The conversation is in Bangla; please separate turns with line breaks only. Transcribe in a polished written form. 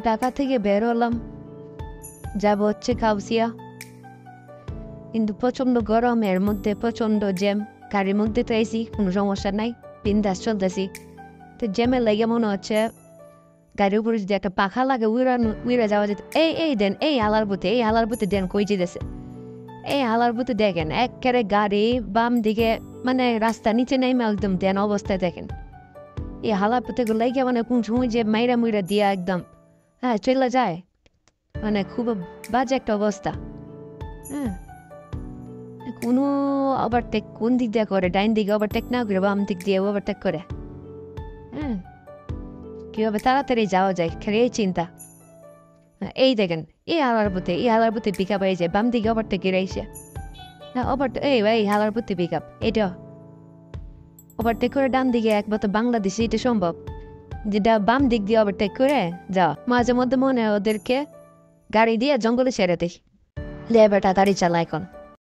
ঢাকা থেকে বের হলাম, যাব হচ্ছে কাউসিয়া, কিন্তু প্রচণ্ড গরম, এর মধ্যে প্রচণ্ড জ্যাম। গাড়ির মধ্যে তো এসি, কোনো সমস্যা নাই, বিন্দাস চলতেছি। তো জ্যামের লেগে মনে হচ্ছে গাড়ির উপরে যদি একটা পাখা লাগে উড়ে যাওয়া যেত। এই দেন, এই আলার বুতে দেন, কই যেতেছে এই আলার বুতে দেখেন একেবারে গাড়ি বাম দিকে, মানে রাস্তা নিচে নেমে একদম দেন অবস্থায় দেখেন। এই হালার পুতে লেগে মানে কোন সময় যে মাইরা মুইরা দিয়া একদম চলে যায়, মানে খুব বাজে একটা অবস্থা। হ্যাঁ, কোনো ওভারটেক কোন দিক দিয়ে করে, ডাইন দিকে ওভারটেক না করে বাম দিক দিয়ে ওভারটেক করে। হ্যাঁ, কীভাবে তাড়াতাড়ি যাওয়া যায় খেলে এই চিন্তা। এই দেখেন এই হালার বুতে পিক আপ হয়ে যায়, বাম দিকে ওভারটেক গিরাইছে। হ্যাঁ, এই হালার বুতে পিক আপ, এটা ওভারটেক করে ডান দিকে একমাত্র বাংলাদেশে এটা সম্ভব, যেটা বাম দিক দিয়ে ওভারটেক করে যাওয়া। মাঝে মধ্যে মনে হয় ওদেরকে গাড়ি দিয়ে জঙ্গলে ছেড়ে দিই, লেবারটা গাড়ি চালা এখন।